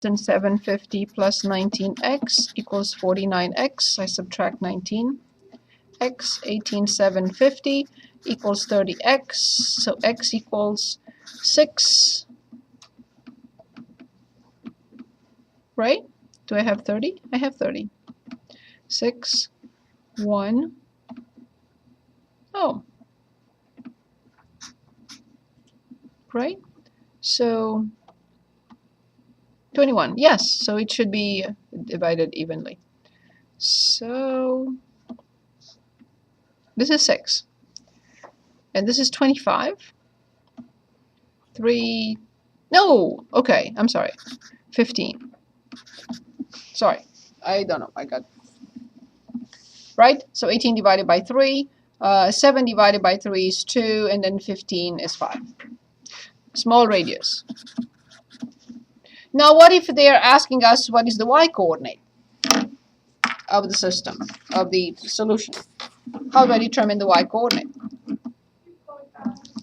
750 plus 19x equals 49x. I subtract 19. X 18,750 equals 30x. So x equals 6. Right? Do I have 30? I have 30. 6, 1. Oh. Right? So 21. Yes, so it should be divided evenly. So this is 6. And this is 25. 3. No! Okay, I'm sorry. 15. Sorry. I don't know. I got... Right? So 18 divided by 3. 7 divided by 3 is 2. And then 15 is 5. Small radius. Now what if they are asking us what is the y-coordinate of the system, of the solution? How do I determine the y-coordinate?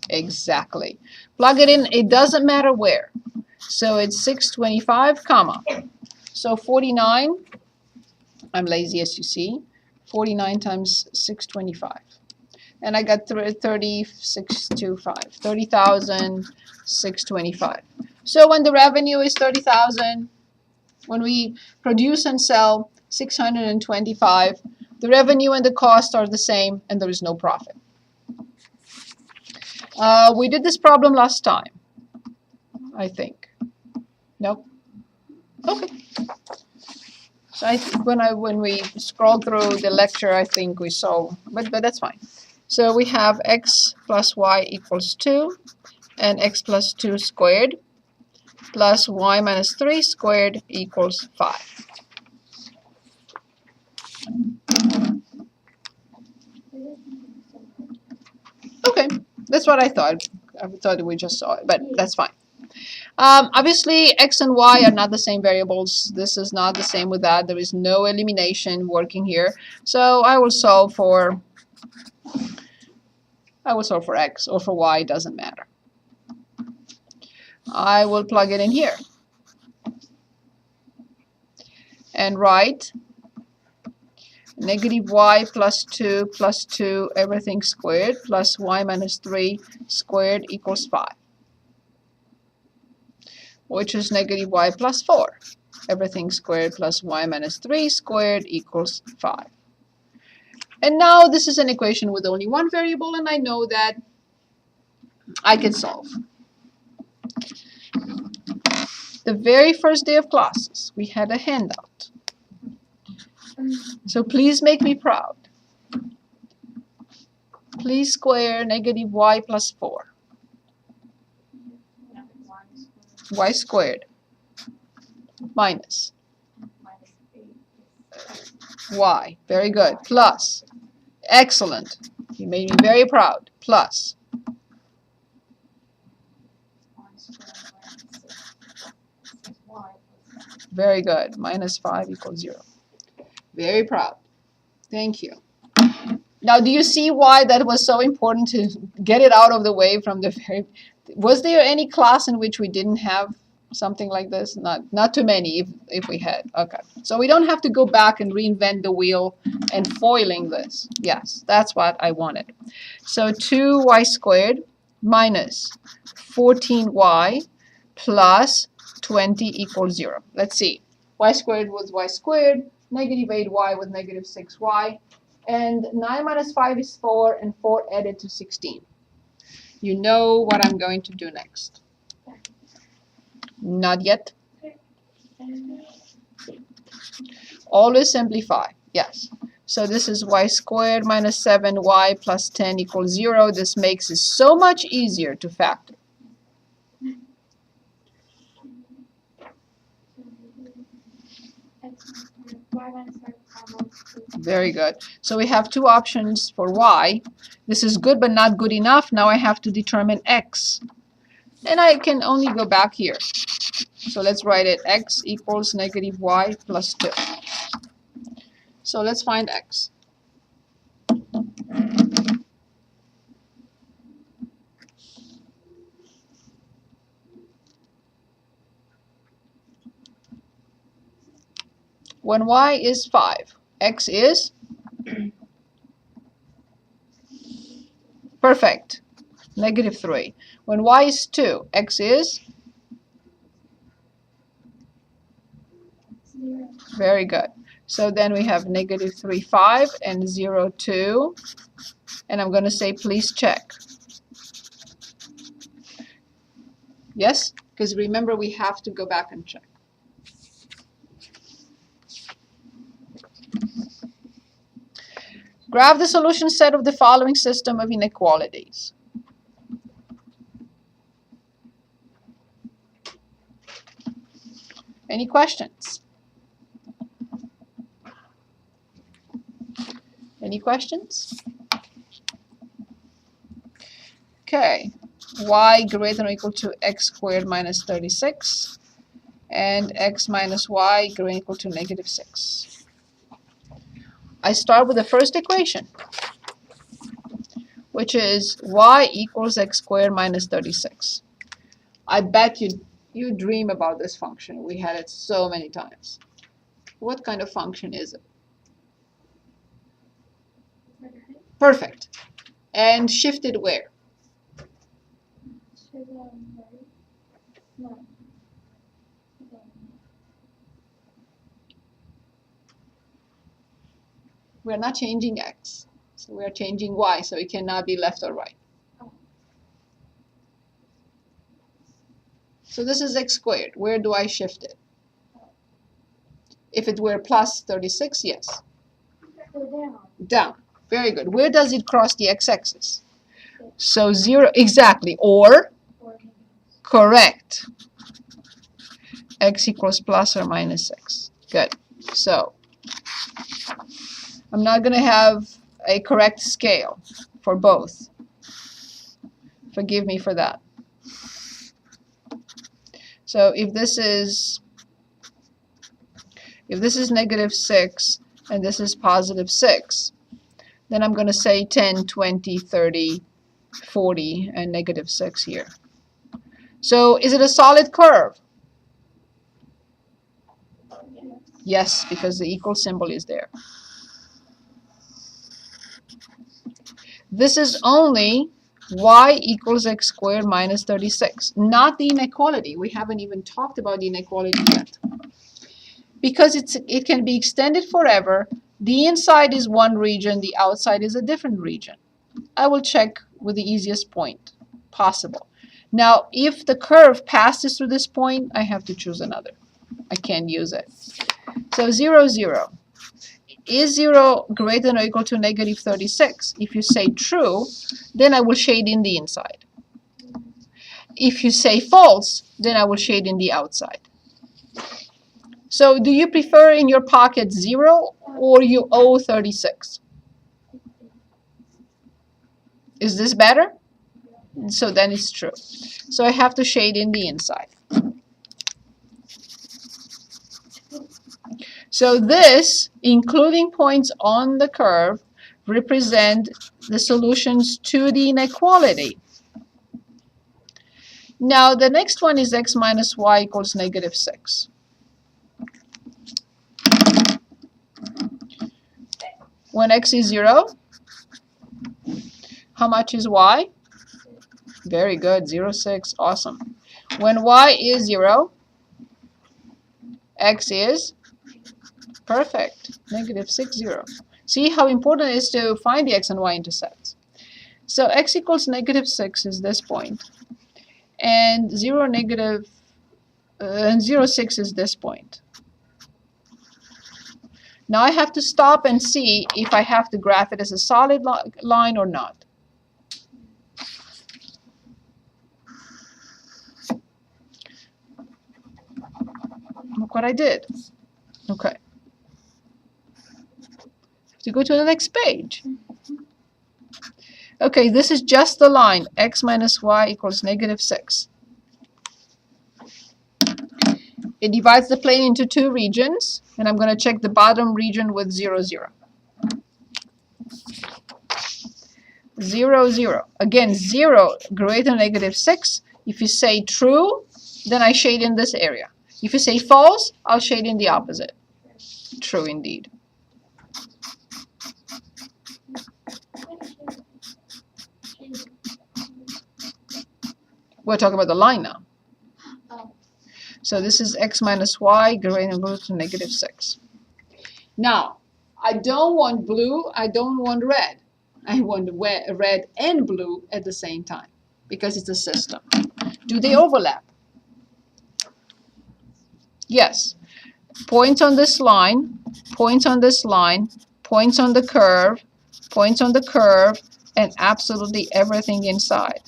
Exactly. Plug it in. It doesn't matter where. So it's 625, comma. So 49, I'm lazy as you see, 49 times 625. And I got 30,625. So when the revenue is 30,000, when we produce and sell 625, the revenue and the cost are the same and there is no profit. We did this problem last time, I think. Nope. Okay. So I think when we scroll through the lecture, I think we saw, but that's fine. So we have x plus y equals 2, and x plus 2 squared plus y minus 3 squared equals 5. Okay, that's what I thought. I thought we just saw it, but that's fine. Obviously, x and y are not the same variables. This is not the same with that. There is no elimination working here. So I will solve for x or for y, it doesn't matter. I will plug it in here and write negative y plus 2 everything squared plus y minus 3 squared equals 5. Which is negative y plus 4. Everything squared plus y minus 3 squared equals 5. And now this is an equation with only one variable, and I know that I can solve. The very first day of classes, we had a handout. So please make me proud. Please square negative y plus 4. Y squared minus y. Very good. Plus. Excellent. You made me very proud. Plus. Very good. Minus 5 equals 0. Very proud. Thank you. Now, do you see why that was so important to get it out of the way from the very... Was there any class in which we didn't have something like this? Not too many, if we had. Okay. So we don't have to go back and reinvent the wheel and foiling this. Yes, that's what I wanted. So 2y squared minus 14y plus 20 equals 0. Let's see. Y squared was y squared, negative 8y with negative 6y, and 9 minus 5 is 4, and 4 added to 16. You know what I'm going to do next. Not yet. Always simplify. Yes. So this is y squared minus 7y plus 10 equals 0. This makes it so much easier to factor. Very good. So we have two options for y. This is good but not good enough. Now I have to determine x. And I can only go back here. So let's write it. X equals negative y plus 2. So let's find x. When y is 5, x is perfect, -3. When y is 2, x is 0. very good. So then we have -3, 5, and 0, 2. And I'm going to say, please check. Yes? Because remember, we have to go back and check. Graph the solution set of the following system of inequalities. Any questions? Any questions? Okay. Y greater than or equal to x squared minus 36, and x minus y greater than or equal to -6. I start with the first equation, which is y equals x squared minus 36. I bet you dream about this function. We had it so many times. What kind of function is it? Perfect. And shifted where? To the right. No. We're not changing x, so we're changing y, so it cannot be left or right. So this is x squared. Where do I shift it? If it were plus 36, yes. Go down. Down. Very good. Where does it cross the x-axis? So 0, exactly. Or, correct. X equals plus or minus 6. Good. So, I'm not going to have a correct scale for both. Forgive me for that. So if this is -6 and this is +6, then I'm going to say 10, 20, 30, 40, and -6 here. So is it a solid curve? Yes, because the equal symbol is there. This is only y equals x squared minus 36, not the inequality. We haven't even talked about the inequality yet. Because it can be extended forever, the inside is one region, the outside is a different region. I will check with the easiest point possible. Now, if the curve passes through this point, I have to choose another. I can't use it. So 0, 0. Is 0 greater than or equal to -36? If you say true, then I will shade in the inside. If you say false, then I will shade in the outside. So do you prefer in your pocket 0 or you owe 36? Is this better? So then it's true. So I have to shade in the inside. So this, including points on the curve, represent the solutions to the inequality. Now the next one is x minus y equals -6. When x is 0, how much is y? Very good, 0, 6, awesome. When y is 0, x is perfect, -6, 0. See how important it is to find the x and y intercepts. So x equals -6 is this point, and 0, 6 is this point. Now I have to stop and see if I have to graph it as a solid line or not. Look what I did. Okay. To go to the next page. Okay, this is just the line x minus y equals -6. It divides the plane into two regions, and I'm going to check the bottom region with 0, 0. 0, 0. Again, 0 greater than -6. If you say true, then I shade in this area. If you say false, I'll shade in the opposite. True indeed. We're talking about the line now. Oh. So this is x minus y greater than or equal to negative 6. Now, I don't want blue, I don't want red. I want red and blue at the same time because it's a system. Do they overlap? Yes. Points on this line, points on this line, points on the curve, points on the curve, and absolutely everything inside.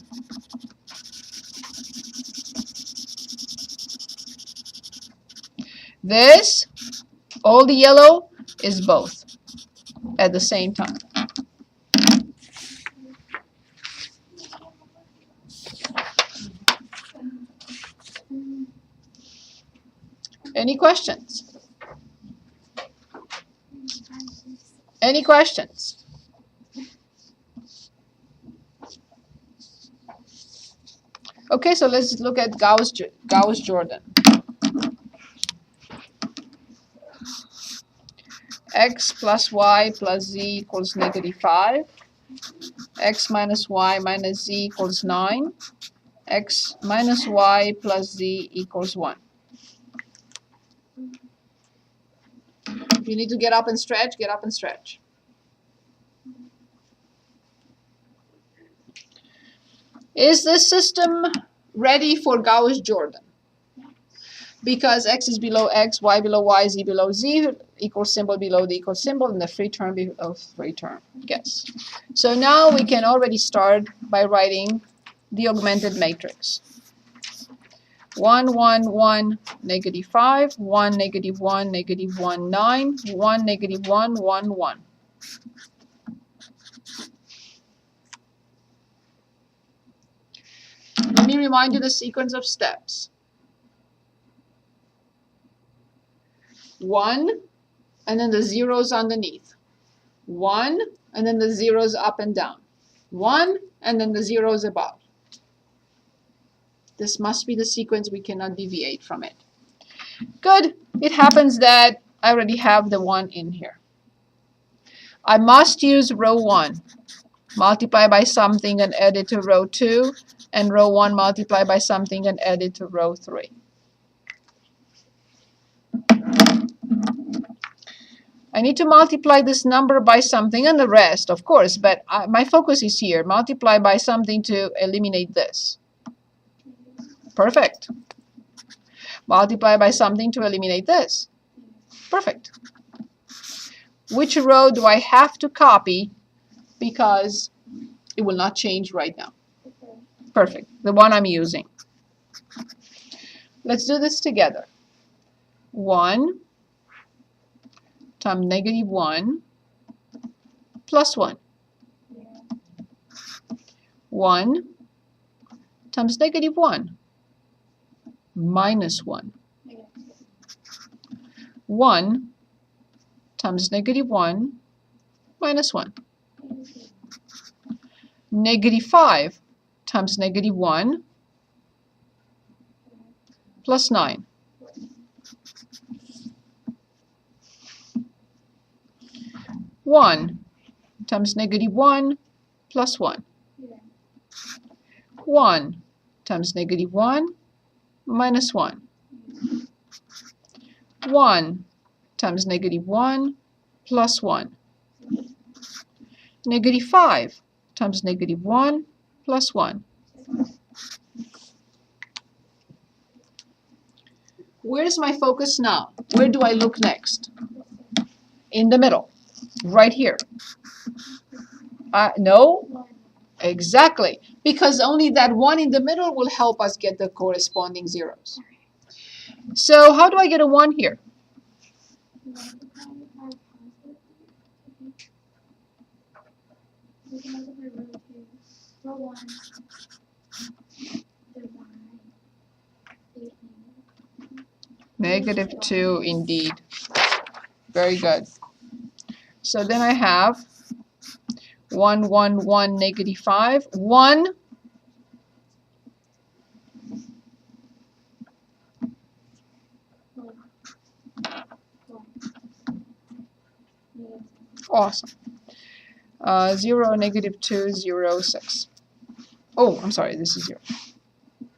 This, all the yellow, is both at the same time. Any questions? Any questions? Okay, so let's look at Gauss-Jordan. X plus y plus z equals negative 5. X minus y minus z equals 9. X minus y plus z equals 1. If you need to get up and stretch, get up and stretch. Is this system ready for Gauss-Jordan? Because x is below x, y below y, z below z, equal symbol below the equal symbol, and the free term below free term. Yes. So now we can already start by writing the augmented matrix. 1, 1, 1, negative 5, 1, negative 1, negative 1, 9, 1, negative 1, 1, 1. Let me remind you the sequence of steps. 1, and then the zeros underneath. 1, and then the zeros up and down. 1, and then the zeros above. This must be the sequence. We cannot deviate from it. Good. It happens that I already have the 1 in here. I must use row 1. Multiply by something and add it to row 2, and row 1 multiply by something and add it to row 3. I need to multiply this number by something and the rest, of course, but my focus is here. Multiply by something to eliminate this. Perfect. Multiply by something to eliminate this. Perfect. Which row do I have to copy because it will not change right now? Perfect. The one I'm using. Let's do this together. 1 times negative 1 plus 1. 1 times negative 1 minus 1. 1 times negative 1 minus 1. Negative 5 times negative 1 plus 9. 1 times negative 1 plus 1. 1 times negative 1 minus 1. 1 times negative 1 plus 1. Negative 5 times negative 1 plus 1. Where's my focus now? Where do I look next? In the middle. Right here. No? Exactly. Because only that 1 in the middle will help us get the corresponding zeros. So how do I get a 1 here? Negative 2 indeed. Very good. So then I have 1, 1, 1, negative 5. 1 1 Awesome. 0, negative 2, 0, 6. Oh, I'm sorry, this is 0.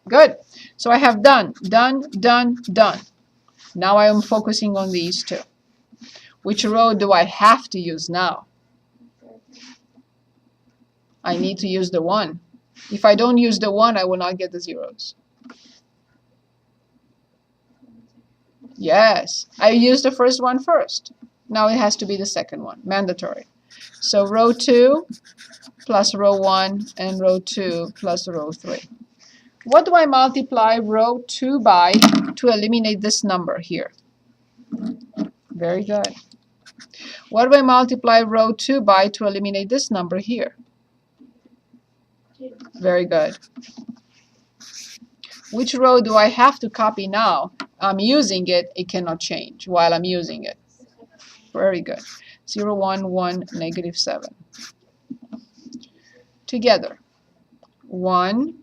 Good. So I have done, done, done, done. Now I am focusing on these two. Which row do I have to use now? I need to use the 1. If I don't use the 1, I will not get the zeros. Yes, I used the first one first. Now it has to be the second one, mandatory. So row 2 plus row 1 and row 2 plus row 3. What do I multiply row 2 by to eliminate this number here? Very good. What do I multiply row 2 by to eliminate this number here? Very good. Which row do I have to copy now? I'm using it, it cannot change while I'm using it. Very good. 0, 1, 1, negative 7. Together. 1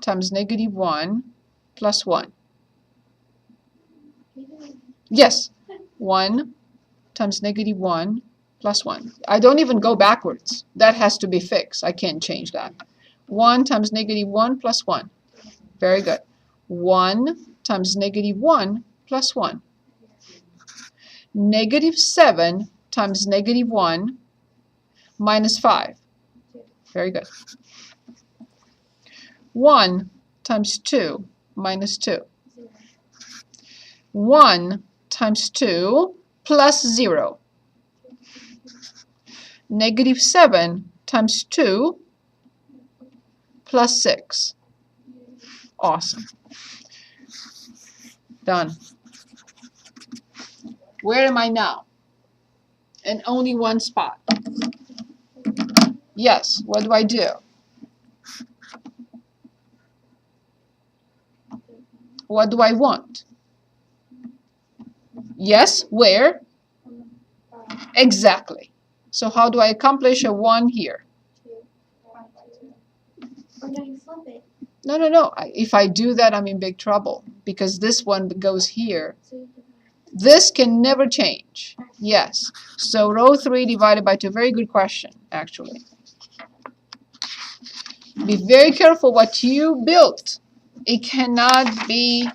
times negative 1 plus 1. Yes. 1 times negative 1 plus 1. I don't even go backwards. That has to be fixed. I can't change that. 1 times negative 1 plus 1. Very good. 1 times negative 1 plus 1. Negative 7 times negative 1 minus 5. Very good. 1 times 2 minus 2. 1 times 2 plus 0. Negative 7 times 2 plus 6. Awesome. Done. Where am I now? In only one spot. Yes, what do I do? What do I want? Yes, where? Exactly. So how do I accomplish a 1 here? No, no, no. If I do that, I'm in big trouble because this one goes here. This can never change. Yes. So row 3 divided by 2. Very good question, actually. Be very careful what you built. It cannot be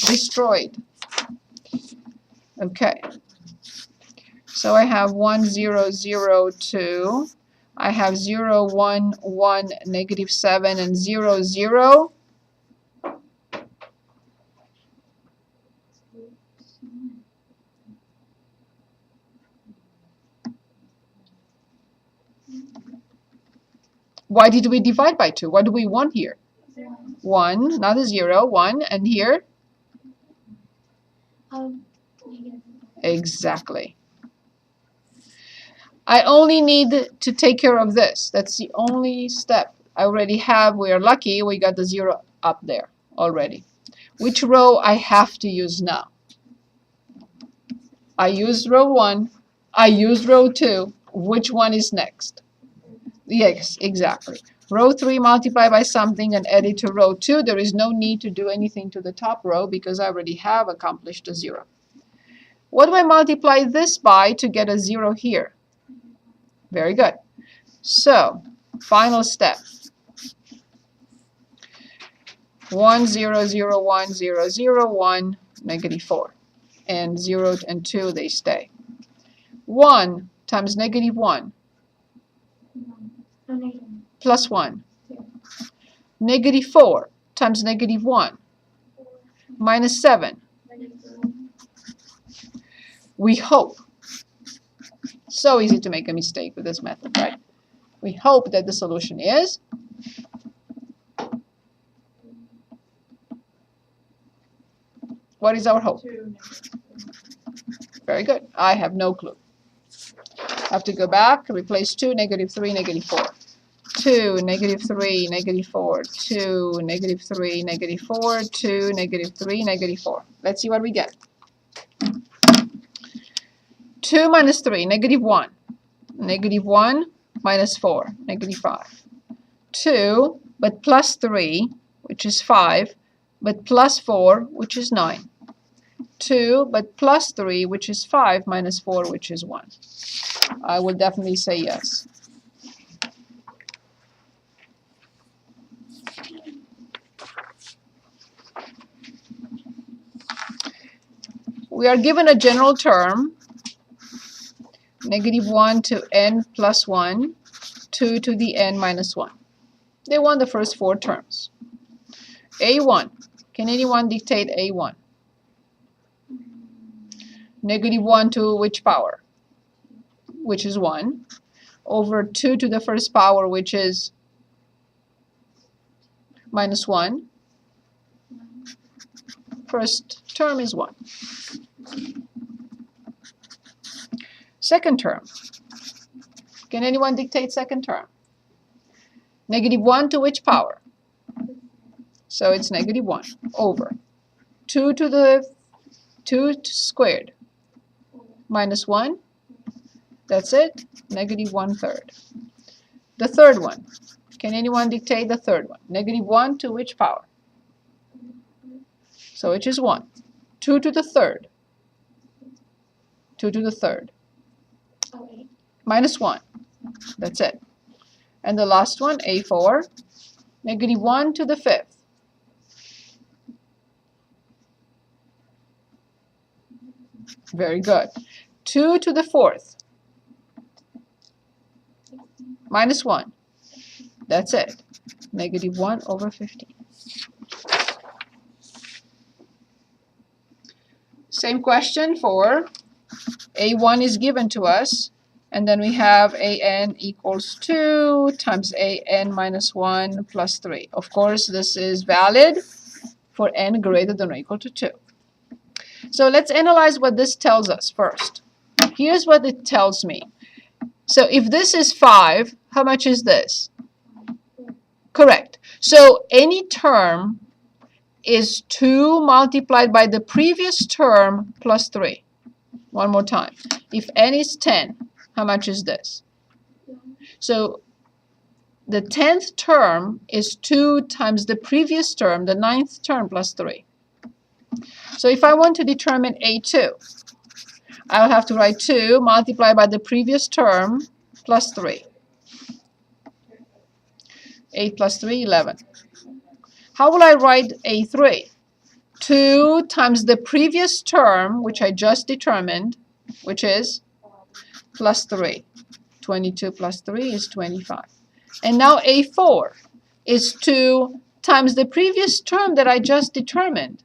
destroyed. Okay. So I have 1, 0, 0, 2. I have 0, 1, 1, negative 7, and 0, 0. Why did we divide by 2? What do we want here? 1, not a 0, 1, and here? Exactly. I only need to take care of this. That's the only step I already have. We are lucky we got the 0 up there already. Which row I have to use now? I used row 1. I used row 2. Which one is next? Yes, exactly. Row 3 multiply by something and add it to row 2. There is no need to do anything to the top row because I already have accomplished a 0. What do I multiply this by to get a 0 here? Very good. So, final step. 1, 0, 0, 1, 0, 0, 1, negative 4. And 0 and 2, they stay. 1 times negative 1 plus 1. Negative 4 times negative 1 minus 7. We hope. So easy to make a mistake with this method, right? We hope that the solution is what is our hope? Very good. I have no clue. I have to go back, replace 2, negative 3, negative 4. 2, negative 3, negative 4. 2, negative 3, negative 4. 2, negative 3, negative 4. Let's see what we get. 2 minus 3, negative 1. Negative 1 minus 4, negative 5. 2, but plus 3, which is 5, but plus 4, which is 9. 2, but plus 3, which is 5, minus 4, which is 1. I will definitely say yes. We are given a general term, negative 1 to n plus 1, 2 to the n minus 1. They want the first 4 terms. A1. Can anyone dictate A1? Negative 1 to which power? Which is 1. Over 2 to the first power, which is minus 1. First term is 1. Second term. Can anyone dictate second term? Negative 1 to which power? So it's negative 1 over 2 to the 2 squared minus 1. That's it. Negative 1/3. The third one. Can anyone dictate the third one? Negative 1 to which power? So which is 1. 2 to the third. 2 to the third. Minus 1. That's it. And the last one, A4. Negative 1 to the fifth. Very good. 2 to the fourth. Minus 1. That's it. Negative 1 over 15. Same question for A1 is given to us. And then we have AN equals 2 times AN minus 1 plus 3. Of course, this is valid for n greater than or equal to 2. So let's analyze what this tells us first. Here's what it tells me. So if this is 5, how much is this? Correct. So any term is 2 multiplied by the previous term plus 3. One more time. If n is 10, how much is this? So the 10th term is 2 times the previous term, the 9th term plus 3. So if I want to determine A2, I'll have to write 2 multiplied by the previous term plus 3. 8 plus 3, 11. How will I write A3? 2 times the previous term, which I just determined, which is plus 3. 22 plus 3 is 25. And now A4 is 2 times the previous term that I just determined,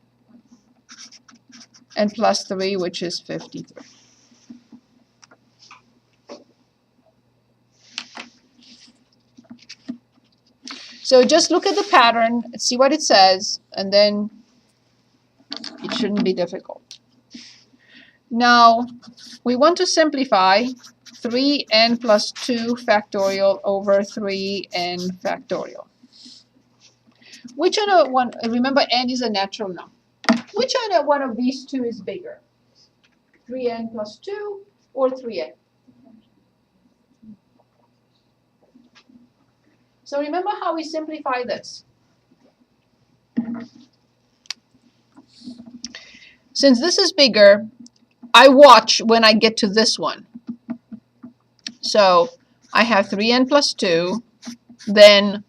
and plus 3, which is 53. So just look at the pattern, see what it says, and then it shouldn't be difficult. Now, we want to simplify 3n plus 2 factorial over 3n factorial. Which other one, remember n is a natural number. Which other one of these two is bigger? 3n plus 2 or 3n? So remember how we simplify this. Since this is bigger, I watch when I get to this one. So I have 3n plus 2, then,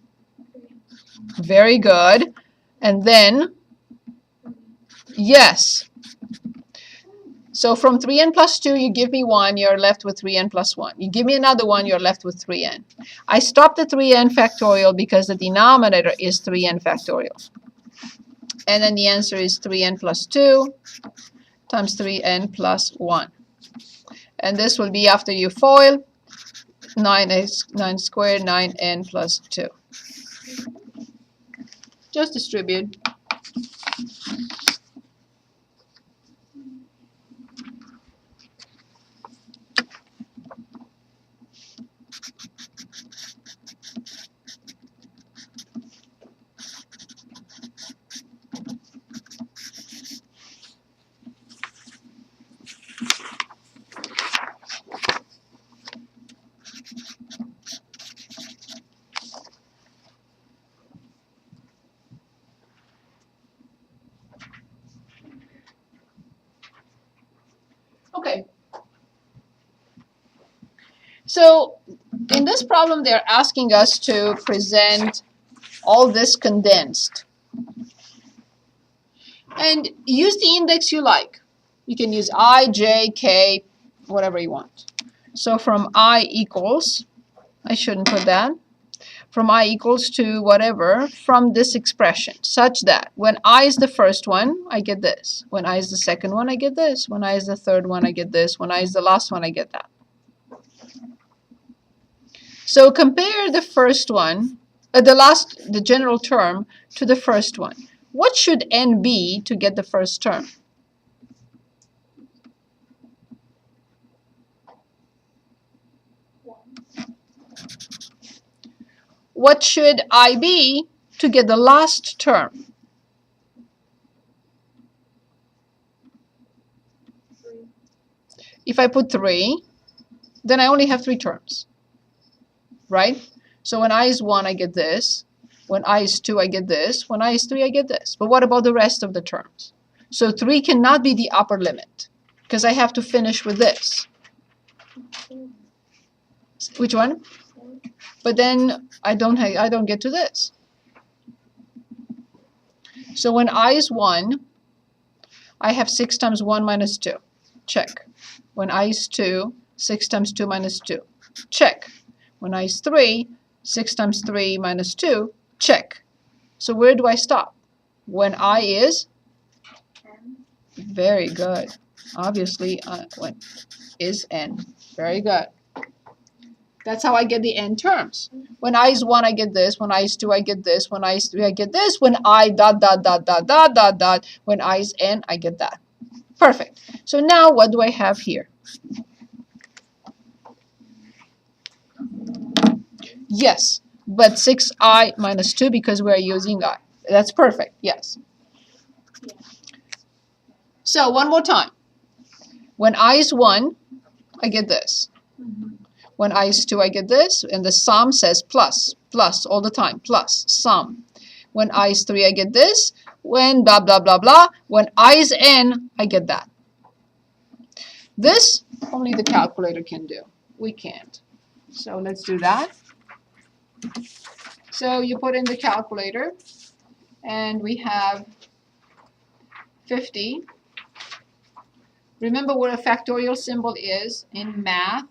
very good, and then, yes. So from 3n plus 2, you give me 1, you're left with 3n plus 1. You give me another one, you're left with 3n. I stopped at 3n factorial because the denominator is 3n factorial. And then the answer is 3n plus 2 times 3n plus 1. And this will be after you FOIL, 9 squared, 9n plus 2. Just distribute. Okay. So in this problem, they're asking us to present all this condensed. And use the index you like. You can use I, J, K, whatever you want. So from I equals, I shouldn't put that, from I equals to whatever from this expression, such that when I is the first one, I get this. When I is the second one, I get this. When I is the third one, I get this. When I is the last one, I get that. So compare the first one, the general term, to the first one. What should n be to get the first term? What should I be to get the last term? 3. If I put 3, then I only have 3 terms, right? So when I is 1, I get this. When I is 2, I get this. When I is 3, I get this. But what about the rest of the terms? So 3 cannot be the upper limit because I have to finish with this. Which one? But then I don't get to this. So when I is 1, I have 6 times 1 minus 2. Check. When I is 2, 6 times 2 minus 2. Check. When I is 3, 6 times 3 minus 2. Check. So where do I stop? When I is? Very good. Obviously, when is n. Very good. That's how I get the n terms. When I is 1, I get this. When I is 2, I get this. When I is 3, I get this. When I ... When I is n, I get that. Perfect. So now what do I have here? Yes, but 6i minus 2 because we're using I. That's perfect. Yes. So one more time. When I is 1, I get this. When I is 2, I get this. And the sum says plus, plus all the time, plus, sum. When I is 3, I get this. When blah, blah, blah, blah. When I is n, I get that. This, only the calculator can do. We can't. So let's do that. So you put in the calculator, and we have 50. Remember what a factorial symbol is in math,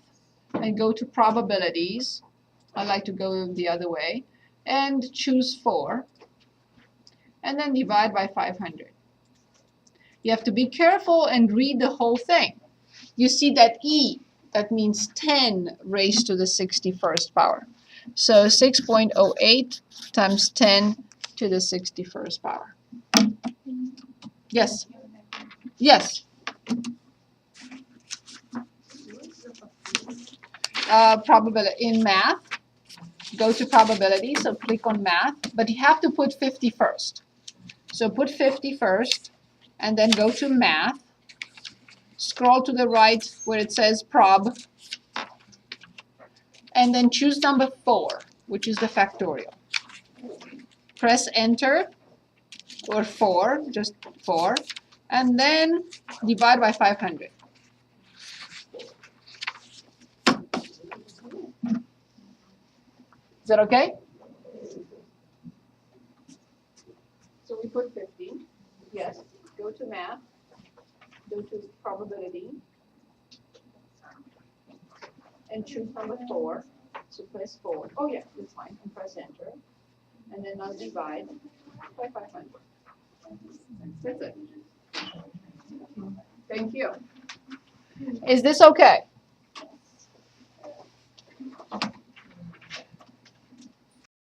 and go to probabilities. I like to go the other way, and choose 4, and then divide by 500. You have to be careful and read the whole thing. You see that E, that means 10 raised to the 61st power. So 6.08 times 10 to the 61st power. Yes? Yes? Probability in math, go to probability, so click on math, but you have to put 50 first. So put 50 first, and then go to math, scroll to the right where it says prob, and then choose number 4, which is the factorial. Press enter, or 4, just 4, and then divide by 500. Is that okay? So we put 50. Yes. Go to math. Go to probability. And choose number 4. So press 4. Oh yeah, that's fine. And press enter. And then I'll divide by 500. That's it. Thank you. Is this okay?